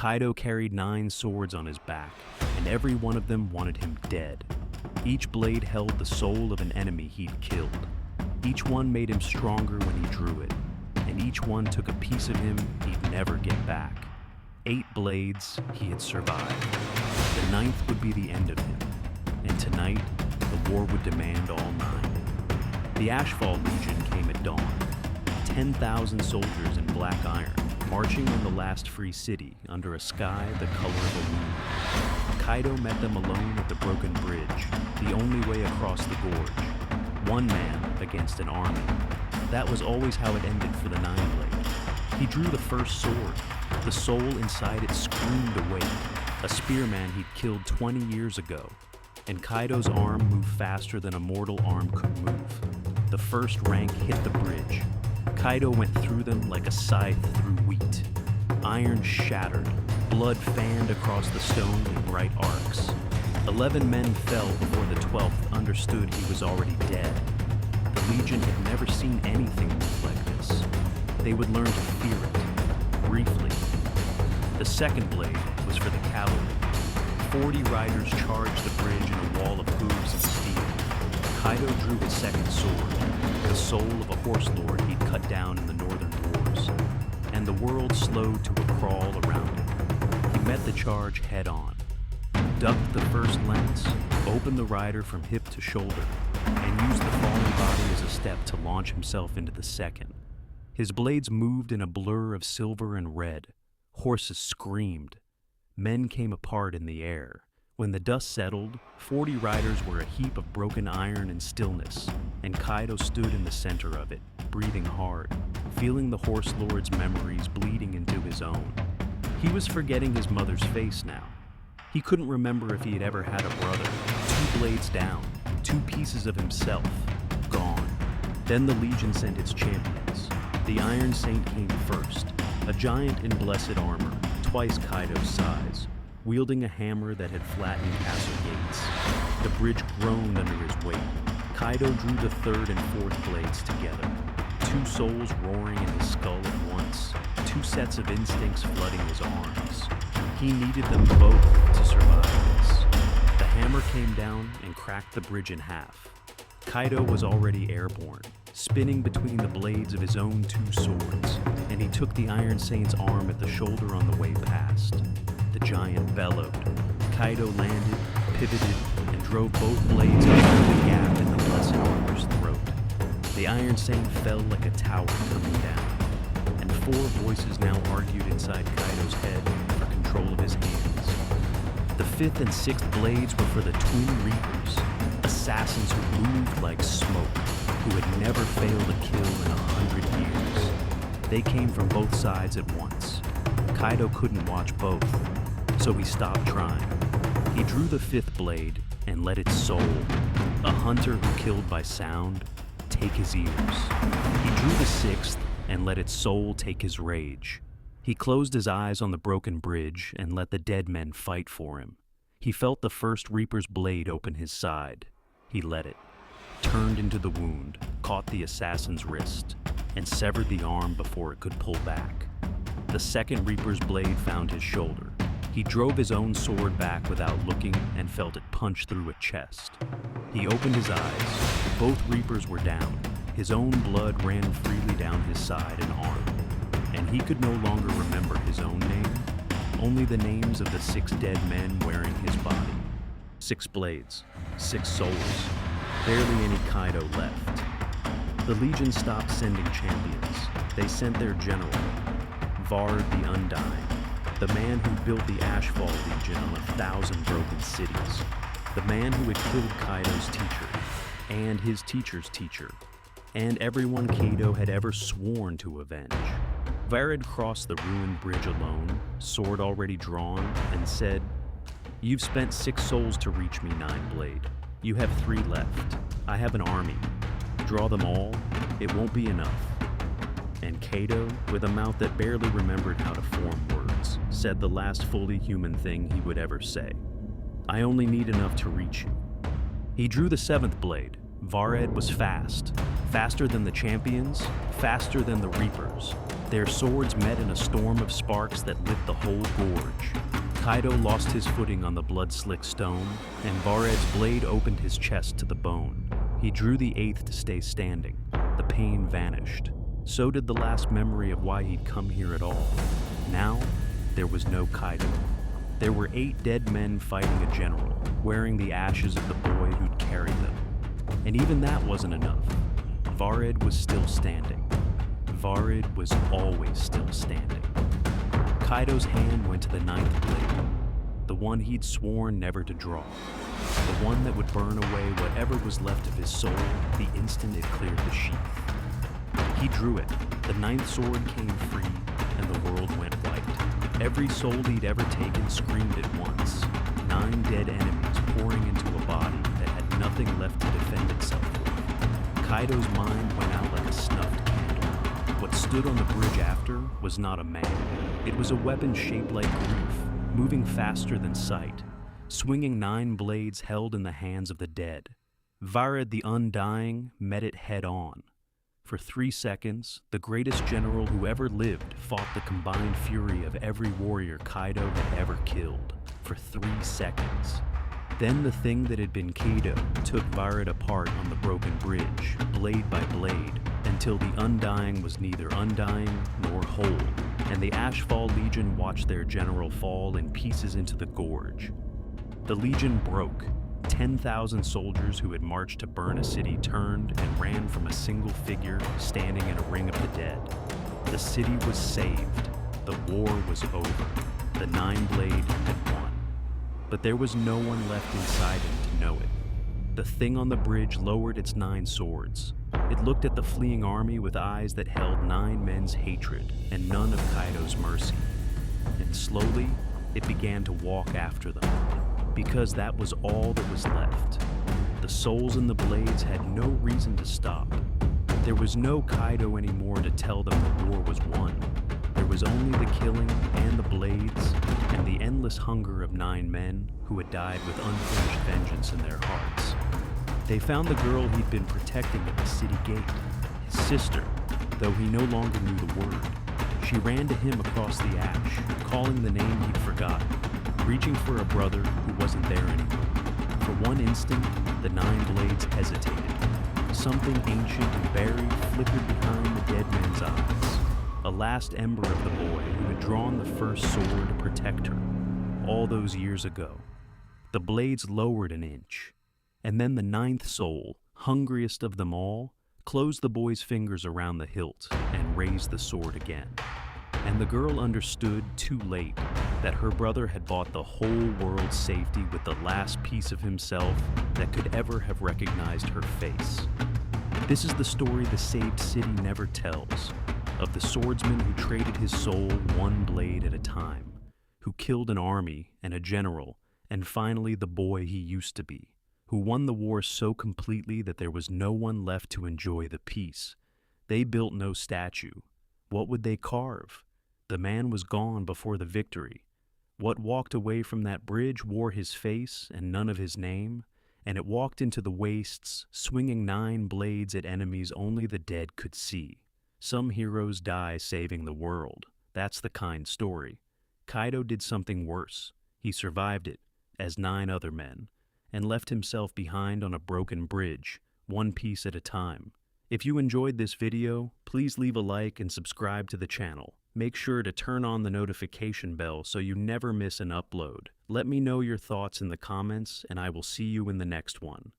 Kaido carried 9 swords on his back, and every one of them wanted him dead. Each blade held the soul of an enemy he'd killed. Each one made him stronger when he drew it, and each one took a piece of him he'd never get back. 8 blades, he had survived. The 9th would be the end of him, and tonight, the war would demand all 9. The Ashfall Legion came at dawn. 10,000 soldiers in black iron, marching on the last free city under a sky the color of a moon. Kaido met them alone at the broken bridge, the only way across the gorge. One man against an army. That was always how it ended for the 9-blade. He drew the first sword. The soul inside it screamed awake, a spearman he'd killed 20 years ago. And Kaido's arm moved faster than a mortal arm could move. The first rank hit the bridge. Kaido went through them like a scythe through wheat. Iron shattered, blood fanned across the stone in bright arcs. 11 men fell before the 12th understood he was already dead. The Legion had never seen anything like this. They would learn to fear it, briefly. The second blade was for the cavalry. 40 riders charged the bridge in a wall of hooves and steel. Kaido drew his second sword, the soul of a horse lord he'd cut down in the northern wars. And the world slowed to a crawl around him. He met the charge head-on, ducked the first lance, opened the rider from hip to shoulder, and used the falling body as a step to launch himself into the second. His blades moved in a blur of silver and red. Horses screamed. Men came apart in the air. When the dust settled, 40 riders were a heap of broken iron and stillness, and Kaido stood in the center of it, breathing hard, feeling the horse lord's memories bleeding into his own. He was forgetting his mother's face now. He couldn't remember if he had ever had a brother. 2 blades down, 2 pieces of himself, gone. Then the Legion sent its champions. The Iron Saint came first, a giant in blessed armor, twice Kaido's size, wielding a hammer that had flattened castle gates. The bridge groaned under his weight. Kaido drew the 3rd and 4th blades together, 2 souls roaring in his skull at once, 2 sets of instincts flooding his arms. He needed them both to survive this. The hammer came down and cracked the bridge in half. Kaido was already airborne, spinning between the blades of his own 2 swords, and he took the Iron Saint's arm at the shoulder on the way past. The giant bellowed. Kaido landed, pivoted, and drove both blades up through the gap in the blessed armor's throat. The Iron Saint fell like a tower coming down, and 4 voices now argued inside Kaido's head for control of his hands. The 5th and 6th blades were for the Twin Reapers, assassins who moved like smoke, who had never failed a kill in 100 years. They came from both sides at once. Kaido couldn't watch both, so he stopped trying. He drew the 5th blade and let its soul, a hunter who killed by sound, take his ears. He drew the 6th and let its soul take his rage. He closed his eyes on the broken bridge and let the dead men fight for him. He felt the first Reaper's blade open his side. He let it, turned into the wound, caught the assassin's wrist, and severed the arm before it could pull back. The second Reaper's blade found his shoulder. He drove his own sword back without looking and felt it punch through a chest. He opened his eyes. Both Reapers were down. His own blood ran freely down his side and arm, and he could no longer remember his own name, only the names of the 6 dead men wearing his body. 6 blades, 6 souls, barely any Kaido left. The Legion stopped sending champions. They sent their general, Vard the Undying, the man who built the Ashfall Legion on 1,000 broken cities, the man who had killed Kaido's teacher, and his teacher's teacher, and everyone Kaido had ever sworn to avenge. Vard crossed the ruined bridge alone, sword already drawn, and said, "You've spent 6 souls to reach me, 9-blade. You have 3 left. I have an army. Draw them all, it won't be enough." And Kaido, with a mouth that barely remembered how to form words, said the last fully human thing he would ever say. "I only need enough to reach you." He drew the 7th blade. Vard was fast, faster than the champions, faster than the Reapers. Their swords met in a storm of sparks that lit the whole gorge. Kaido lost his footing on the blood-slick stone, and Vared's blade opened his chest to the bone. He drew the eighth to stay standing. The pain vanished. So did the last memory of why he'd come here at all. Now, there was no Kaido. There were 8 dead men fighting a general, wearing the ashes of the boy who'd carried them. And even that wasn't enough. Vared was still standing. Vared was always still standing. Kaido's hand went to the 9th blade, the one he'd sworn never to draw, the one that would burn away whatever was left of his soul the instant it cleared the sheath. He drew it. The 9th sword came free, and the world went white. Every soul he'd ever taken screamed at once. 9 dead enemies pouring into a body that had nothing left to defend itself with. Kaido's mind went out like a snuffed candle. What stood on the bridge after was not a man. It was a weapon shaped like grief, moving faster than sight, swinging 9 blades held in the hands of the dead. Vared the Undying met it head on. For 3 seconds, the greatest general who ever lived fought the combined fury of every warrior Kaido had ever killed. For 3 seconds. Then the thing that had been Kaido took Vared apart on the broken bridge, blade by blade, until the Undying was neither undying nor whole, and the Ashfall Legion watched their general fall in pieces into the gorge. The Legion broke. 10,000 soldiers who had marched to burn a city turned and ran from a single figure standing in a ring of the dead. The city was saved. The war was over. The 9 blade had won. But there was no one left inside him to know it. The thing on the bridge lowered its 9 swords. It looked at the fleeing army with eyes that held 9 men's hatred and none of Kaido's mercy. And slowly, it began to walk after them. Because that was all that was left. The souls in the blades had no reason to stop. There was no Kaido anymore to tell them the war was won. There was only the killing and the blades and the endless hunger of 9 men who had died with unfinished vengeance in their hearts. They found the girl he'd been protecting at the city gate, his sister, though he no longer knew the word. She ran to him across the ash, calling the name he'd forgotten, reaching for a brother who wasn't there anymore. For one instant, the 9 blades hesitated. Something ancient and buried flickered behind the dead men's eyes. A last ember of the boy who had drawn the first sword to protect her, all those years ago. The blades lowered an inch, and then the 9th soul, hungriest of them all, closed the boy's fingers around the hilt and raised the sword again. And the girl understood too late that her brother had bought the whole world's safety with the last piece of himself that could ever have recognized her face. This is the story the saved city never tells, of the swordsman who traded his soul 1 blade at a time, who killed an army and a general, and finally the boy he used to be, who won the war so completely that there was no one left to enjoy the peace. They built no statue. What would they carve? The man was gone before the victory. What walked away from that bridge wore his face and none of his name, and it walked into the wastes, swinging 9 blades at enemies only the dead could see. Some heroes die saving the world. That's the kind story. Kaido did something worse. He survived it, as 9 other men, and left himself behind on a broken bridge, 1 piece at a time. If you enjoyed this video, please leave a like and subscribe to the channel. Make sure to turn on the notification bell so you never miss an upload. Let me know your thoughts in the comments, and I will see you in the next one.